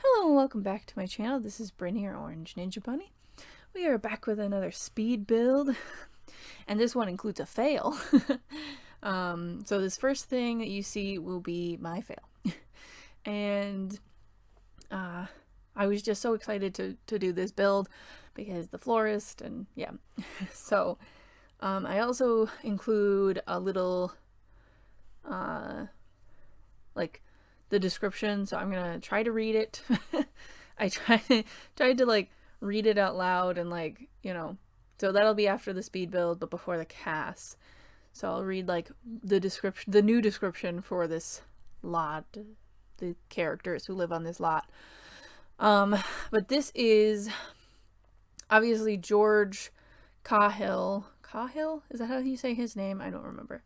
Hello and welcome back to my channel. This is Brittany, or Orange Ninja Bunny. We are back with another speed build, and this one includes a fail. So this first thing that you see will be my fail. And I was just so excited to do this build because the florist and yeah. So I also include a little like the description, so I'm gonna try to read it. I tried to like read it out loud and like, so that'll be after the speed build but before the CAS. So I'll read like the description, the new description for this lot, the characters who live on this lot. But this is obviously George Cahill. Cahill? Is that how you say his name? I don't remember.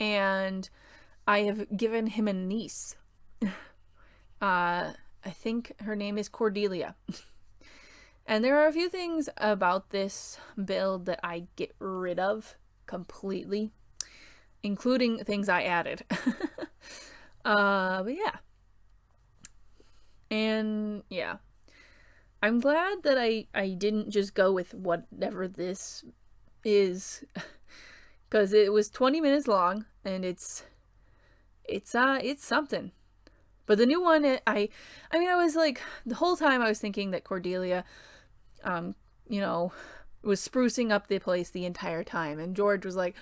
And I have given him a niece. I think her name is Cordelia. And there are a few things about this build that I get rid of completely, including things I added. But yeah. And yeah. I'm glad that I didn't just go with whatever this is, because it was 20 minutes long and it's something. But the new one, I was like, the whole time I was thinking that Cordelia, was sprucing up the place the entire time. And George was like,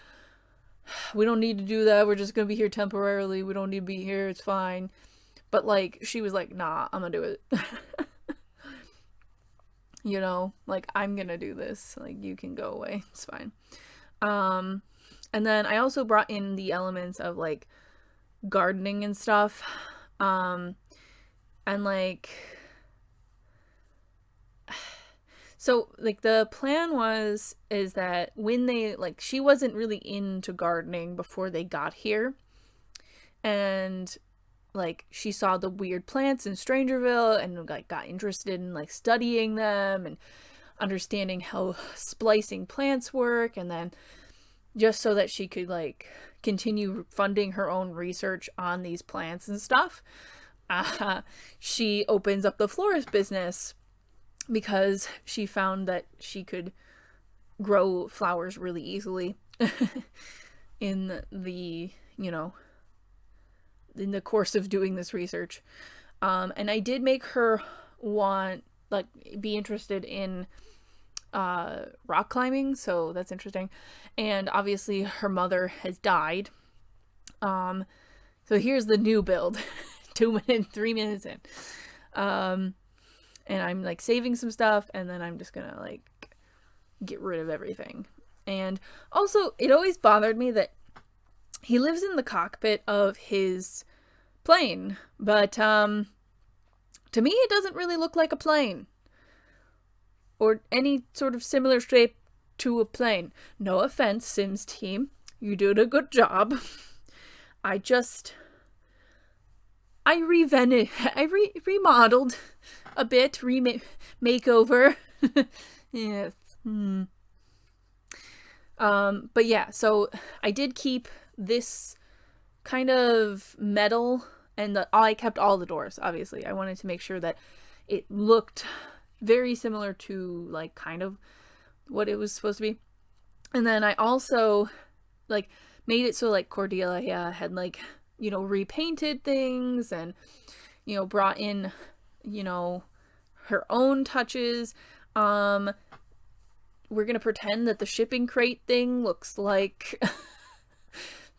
we don't need to do that. We're just going to be here temporarily. We don't need to be here. It's fine. But like, she was like, nah, I'm going to do it. Like, I'm going to do this. Like, you can go away. It's fine. And then I also brought in the elements of like gardening and stuff. And like, so like the plan is that when they, like, she wasn't really into gardening before they got here, and like she saw the weird plants in Strangerville and like got interested in like studying them and understanding how splicing plants work, and then just so that she could like continue funding her own research on these plants and stuff, she opens up the florist business because she found that she could grow flowers really easily in the, in the course of doing this research. And I did make her be interested in rock climbing, so that's interesting. And obviously her mother has died. So here's the new build. 3 minutes in. And I'm like saving some stuff, and then I'm just gonna like get rid of everything. And also, it always bothered me that he lives in the cockpit of his plane, but to me it doesn't really look like a plane or any sort of similar shape to a plane. No offense, Sims team, you did a good job. I remodeled a bit, makeover. Yes. But yeah, so I did keep this kind of metal, and I kept all the doors, obviously. I wanted to make sure that it looked very similar to like kind of what it was supposed to be. And then I also like made it so like Cordelia had like, repainted things and, brought in, her own touches. We're gonna pretend that the shipping crate thing looks like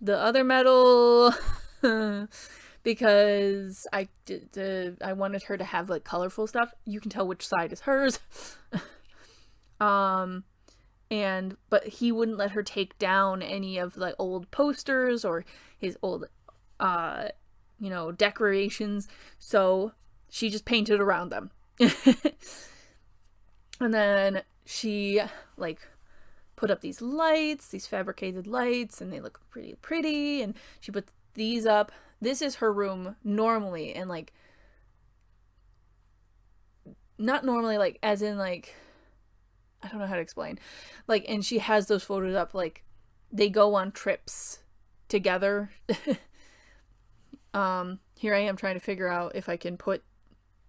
the other metal because I wanted her to have like colorful stuff. You can tell which side is hers. But he wouldn't let her take down any of the old posters or his old decorations, so she just painted around them. And then she like put up these lights, these fabricated lights, and they look pretty, and she put these up. This is her room normally, and like not normally, like as in like I don't know how to explain. Like, and she has those photos up, like they go on trips together. here I am trying to figure out if I can put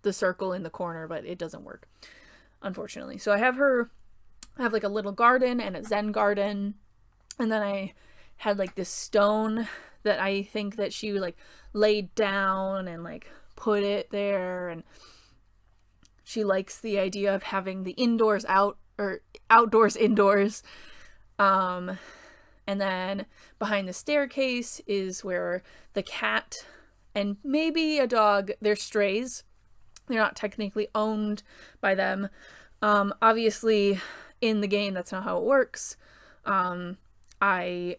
the circle in the corner, but it doesn't work, unfortunately. So I have like a little garden and a Zen garden, and then I had like this stone that I think that she like laid down and like put it there, and she likes the idea of having the indoors out or outdoors indoors. And then behind the staircase is where the cat and maybe a dog, they're strays. They're not technically owned by them. Obviously in the game that's not how it works. I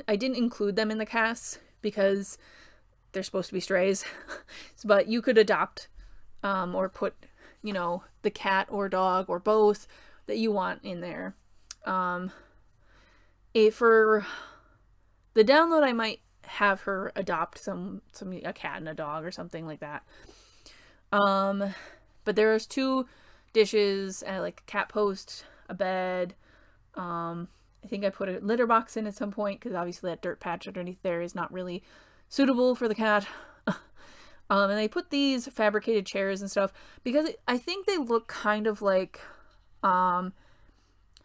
didn't include them in the CAS because they're supposed to be strays. But you could adopt or put, you know, the cat or dog or both that you want in there. For the download, I might have her adopt a cat and a dog or something like that. But there's 2 dishes, like a cat post, a bed. I think I put a litter box in at some point because obviously that dirt patch underneath there is not really suitable for the cat. And I put these fabricated chairs and stuff because I think they look kind of like how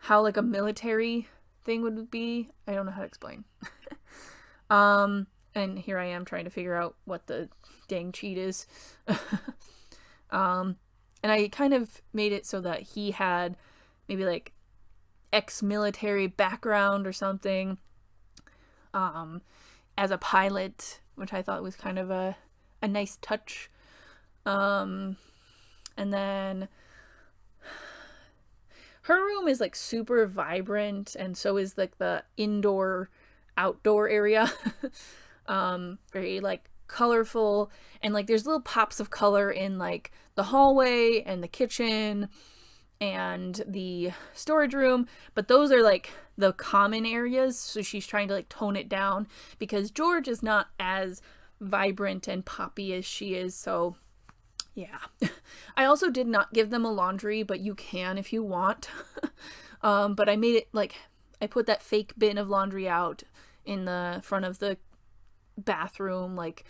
like a military thing would be. I don't know how to explain. And here I am trying to figure out what the dang cheat is. And I kind of made it so that he had maybe like ex-military background or something as a pilot, which I thought was kind of a nice touch. And then her room is like super vibrant, and so is like the indoor outdoor area. Very like colorful, and like there's little pops of color in like the hallway and the kitchen and the storage room, but those are like the common areas, so she's trying to like tone it down because George is not as vibrant and poppy as she is. So yeah. I also did not give them a laundry, but you can if you want. But I made it like I put that fake bin of laundry out in the front of the bathroom, like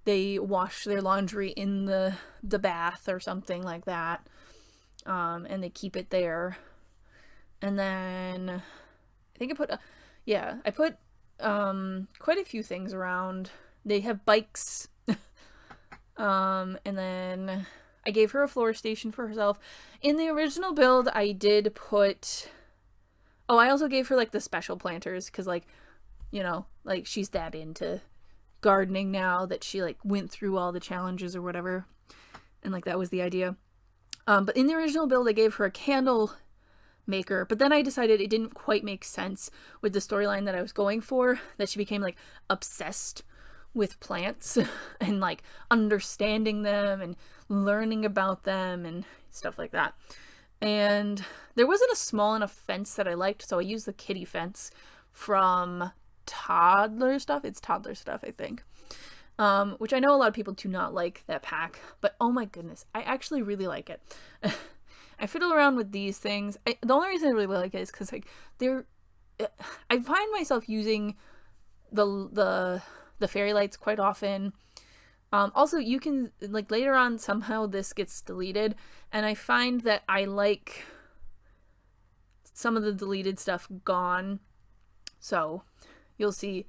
they wash their laundry in the bath or something like that. And they keep it there. And then I think I put quite a few things around. They have bikes. And then I gave her a floor station for herself. In the original build, I did put... Oh, I also gave her, like, the special planters, because, like, you know, like, she's that into gardening now that she, like, went through all the challenges or whatever. And, like, that was the idea. But in the original build, I gave her a candle maker, but then I decided it didn't quite make sense with the storyline that I was going for, that she became, like, obsessed with plants and, like, understanding them and learning about them and stuff like that. And there wasn't a small enough fence that I liked, so I used the kitty fence from Toddler Stuff. It's Toddler Stuff, I think. Which I know a lot of people do not like that pack, but oh my goodness, I actually really like it. I fiddle around with these things. The only reason I really like it is because, like, I find myself using the fairy lights quite often. Also, you can, like, later on, somehow this gets deleted, and I find that I like some of the deleted stuff gone. So, you'll see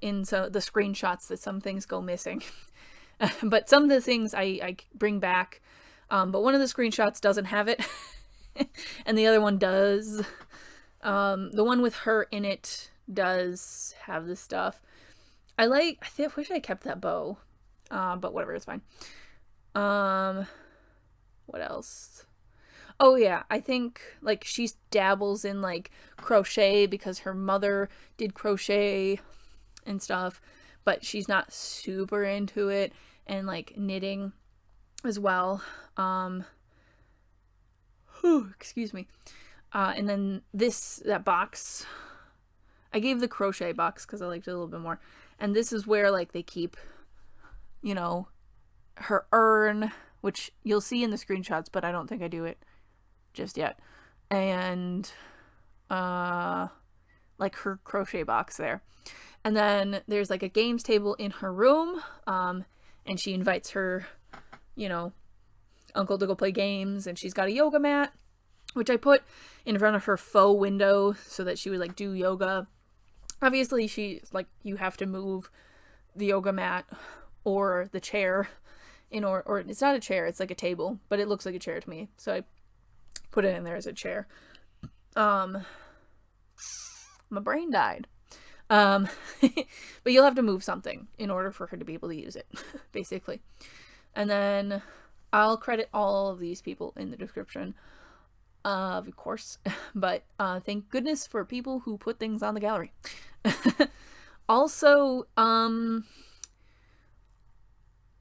in the screenshots that some things go missing. But some of the things I bring back, but one of the screenshots doesn't have it, and the other one does. The one with her in it does have this stuff. I wish I kept that bow. But whatever, it's fine. What else? Oh yeah, I think, like, she dabbles in, like, crochet because her mother did crochet and stuff, but she's not super into it, and, like, knitting as well. Excuse me. And then that box, I gave the crochet box because I liked it a little bit more, and this is where, like, they keep, you know, her urn, which you'll see in the screenshots, but I don't think I do it just yet. And, like, her crochet box there. And then there's, like, a games table in her room, and and she invites her, you know, uncle to go play games, and she's got a yoga mat, which I put in front of her faux window so that she would like do yoga. Obviously, she's like, you have to move the yoga mat or the chair or it's not a chair, it's like a table, but it looks like a chair to me, so I put it in there as a chair. My brain died. But you'll have to move something in order for her to be able to use it, basically. And then I'll credit all of these people in the description, of course, but thank goodness for people who put things on the gallery. Also,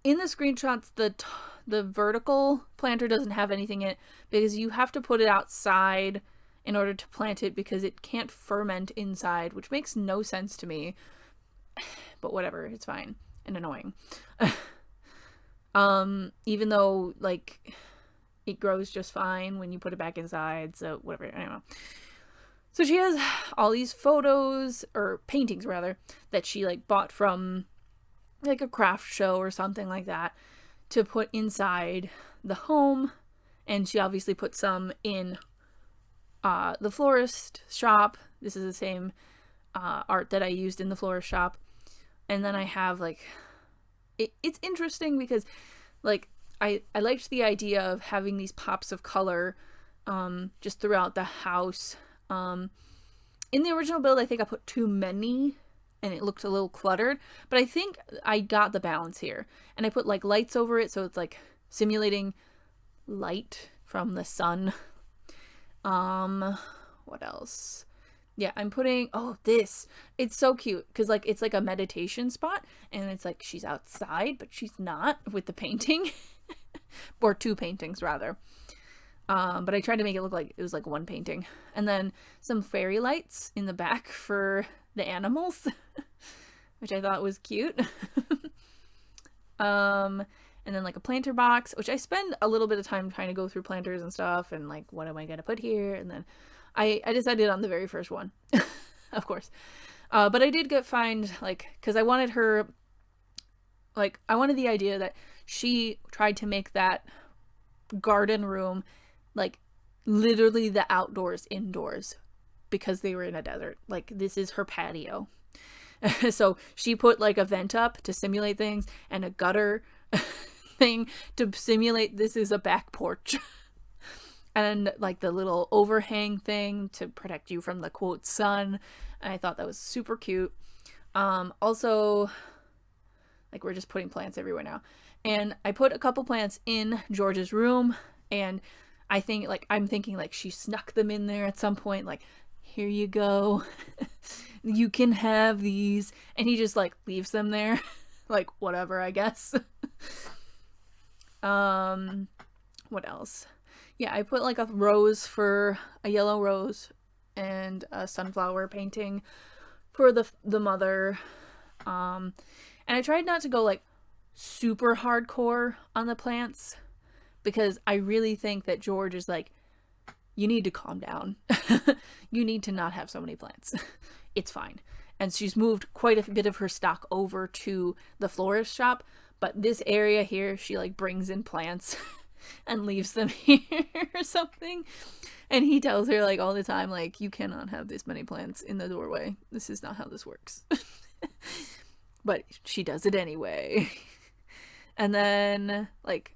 in the screenshots, the vertical planter doesn't have anything in it because you have to put it outside in order to plant it because it can't ferment inside, which makes no sense to me. But whatever, it's fine and annoying. Even though like it grows just fine when you put it back inside, so whatever, I don't know. So she has all these photos, or paintings rather, that she like bought from like a craft show or something like that to put inside the home, and she obviously put some in the florist shop. This is the same art that I used in the florist shop. And then I have like it's interesting because like I liked the idea of having these pops of color just throughout the house. In the original build, I think I put too many and it looked a little cluttered, but I think I got the balance here. And I put like lights over it, so it's like simulating light from the sun. What else? Yeah, I'm putting, this. It's so cute because like it's like a meditation spot, and it's like she's outside, but she's not, with the painting. Or two paintings rather. But I tried to make it look like it was like one painting. And then some fairy lights in the back for the animals, which I thought was cute. And then like a planter box, which I spend a little bit of time trying to go through planters and stuff and like, what am I going to put here? And then I decided on the very first one, of course. But I did find like, cause I wanted her, like, I wanted the idea that she tried to make that garden room like literally the outdoors indoors because they were in a desert. Like, this is her patio. So she put like a vent up to simulate things and a gutter thing to simulate this is a back porch. And like the little overhang thing to protect you from the quote sun. And I thought that was super cute. Also, like, we're just putting plants everywhere now. And I put a couple plants in George's room, and I think like I'm thinking like she snuck them in there at some point, like, here you go. You can have these. And he just like leaves them there. Like, whatever, I guess. What else? Yeah, I put like a rose for a yellow rose and a sunflower painting for the mother. And I tried not to go like super hardcore on the plants because I really think that George is like, you need to calm down. You need to not have so many plants. It's fine. And she's moved quite a bit of her stock over to the florist shop, but this area here, she like brings in plants and leaves them here or something. And he tells her like all the time, like, you cannot have this many plants in the doorway. This is not how this works. But she does it anyway. And then like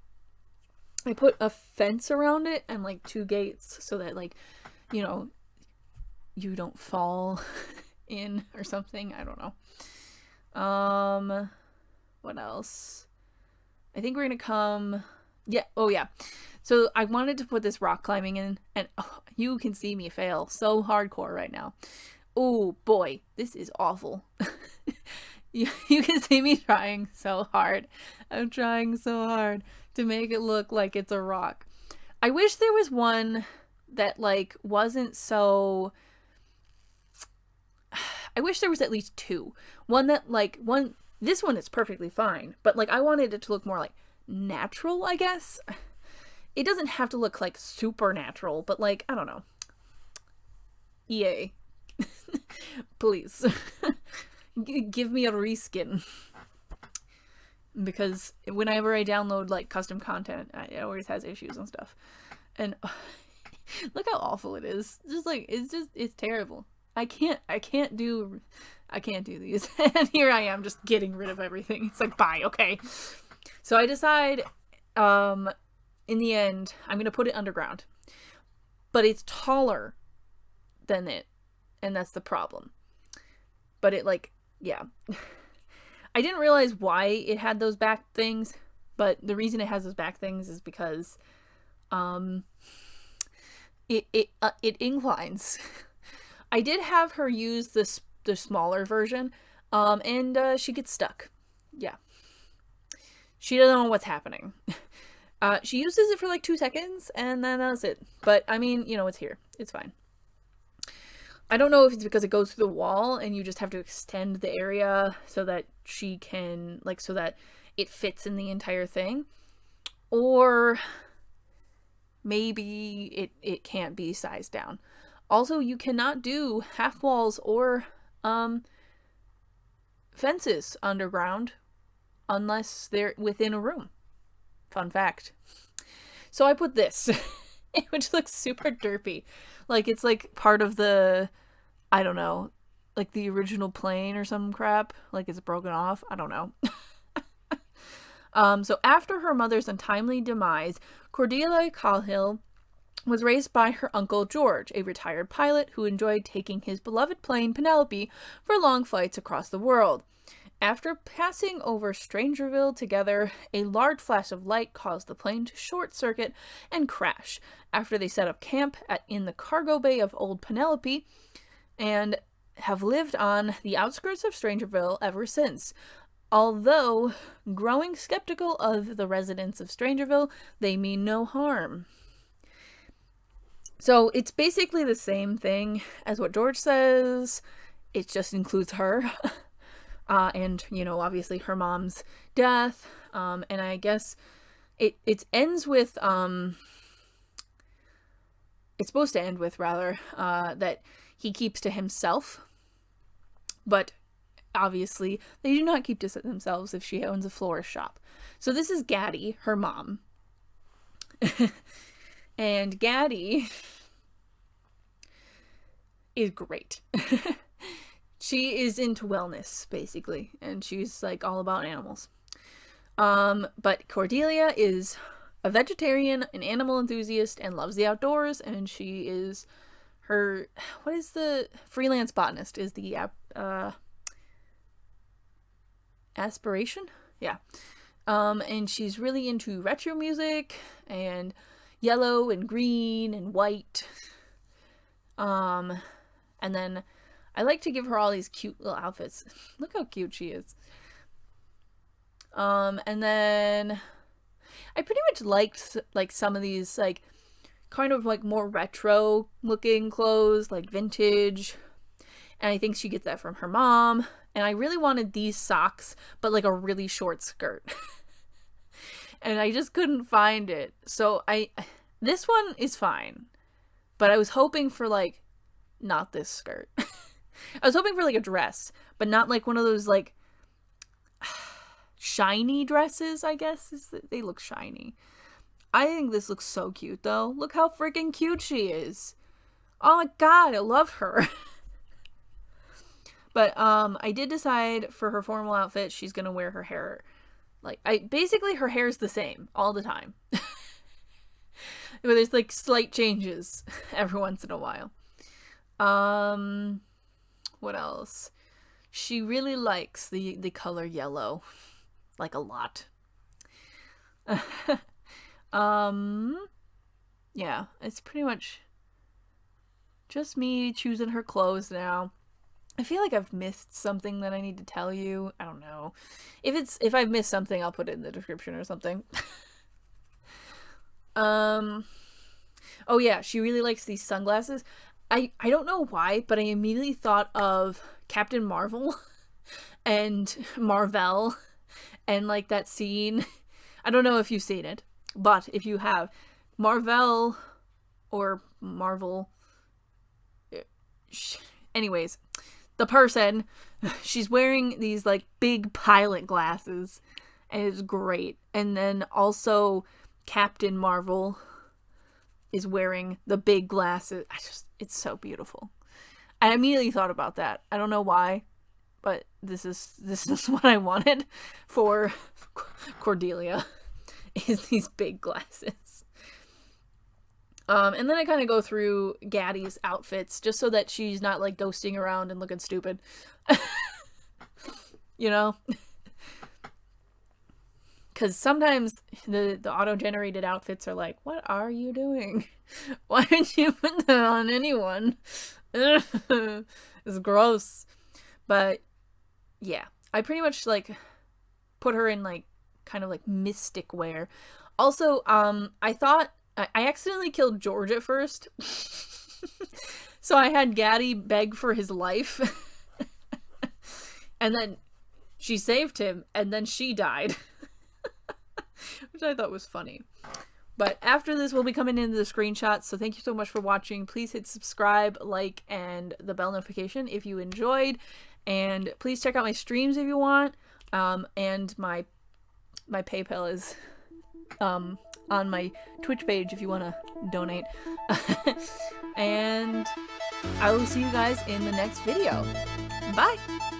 I put a fence around it and like 2 gates so that like, you know, you don't fall in or something. I don't know. What else? I think we're gonna come. Yeah. Oh yeah. So I wanted to put this rock climbing in, and you can see me fail so hardcore right now. Oh boy, this is awful. You can see me trying so hard. I'm trying so hard to make it look like it's a rock. I wish there was one that like wasn't so. I wish there was at least 2. One that like this one is perfectly fine, but like I wanted it to look more like natural, I guess. It doesn't have to look like supernatural, but like, I don't know. EA. Please. Give me a reskin. because whenever I download like custom content, it always has issues and stuff. And look how awful it is. Just like it's terrible. I can't do these. And here I am just getting rid of everything. It's like, bye, okay. So I decide in the end I'm going to put it underground. But it's taller than it, and that's the problem. But it like, yeah. I didn't realize why it had those back things, but the reason it has those back things is because it inclines. I did have her use the smaller version, and she gets stuck. Yeah. She doesn't know what's happening. She uses it for like 2 seconds, and then that's it. But, I mean, you know, it's here. It's fine. I don't know if it's because it goes through the wall, and you just have to extend the area so that she can, like, so that it fits in the entire thing. Or maybe it can't be sized down. Also, you cannot do half walls or fences underground unless they're within a room. Fun fact. So I put this, which looks super derpy. Like it's like part of the, I don't know, like the original plane or some crap. Like it's broken off. I don't know. So after her mother's untimely demise, Cordelia Cahill was raised by her uncle George, a retired pilot who enjoyed taking his beloved plane Penelope for long flights across the world. After passing over Strangerville together, a large flash of light caused the plane to short-circuit and crash after they set up camp in the cargo bay of Old Penelope and have lived on the outskirts of Strangerville ever since. Although growing skeptical of the residents of Strangerville, they mean no harm. So it's basically the same thing as what George says. It just includes her. And, you know, obviously her mom's death. And I guess it ends with, it's supposed to end with, rather, that he keeps to himself. But obviously they do not keep to themselves if she owns a florist shop. So this is Gaddie, her mom. And Gaddie is great. She is into wellness, basically, and she's like all about animals. But Cordelia is a vegetarian, an animal enthusiast, and loves the outdoors, and she is her, what is the freelance botanist is the aspiration? Yeah. And she's really into retro music and yellow and green and white. And then I like to give her all these cute little outfits. Look how cute she is. And then I pretty much liked like some of these like kind of like more retro looking clothes, like vintage. And I think she gets that from her mom. And I really wanted these socks, but like a really short skirt. And I just couldn't find it. So this one is fine. But I was hoping for like not this skirt. I was hoping for like a dress, but not like one of those like shiny dresses, I guess. They look shiny. I think this looks so cute though. Look how freaking cute she is. Oh my god, I love her. But I did decide for her formal outfit, she's gonna wear her hair like basically her hair's the same all the time. But there's like slight changes every once in a while. What else? She really likes the color yellow. Like a lot. Yeah, it's pretty much just me choosing her clothes now. I feel like I've missed something that I need to tell you. I don't know. If I've missed something, I'll put it in the description or something. Oh yeah, she really likes these sunglasses. I don't know why, but I immediately thought of Captain Marvel and Marvel and like that scene. I don't know if you've seen it, but if you have, Marvel or Marvel, anyways, the person, she's wearing these like big pilot glasses and it's great. And then also Captain Marvel is wearing the big glasses. It's so beautiful. I immediately thought about that. I don't know why, but this is what I wanted for Cordelia, is these big glasses. And then I kind of go through Gaddie's outfits just so that she's not like ghosting around and looking stupid. You know? Because sometimes the auto-generated outfits are like, what are you doing? Why didn't you put that on anyone? It's gross. But yeah, I pretty much like put her in like kind of like mystic wear. Also, I thought I accidentally killed George at first. So I had Gaddie beg for his life. And then she saved him, and then she died. Which I thought was funny. But after this, we'll be coming into the screenshots. So thank you so much for watching. Please hit subscribe, like, and the bell notification if you enjoyed. And please check out my streams if you want. And my PayPal is on my Twitch page if you want to donate. And I will see you guys in the next video. Bye!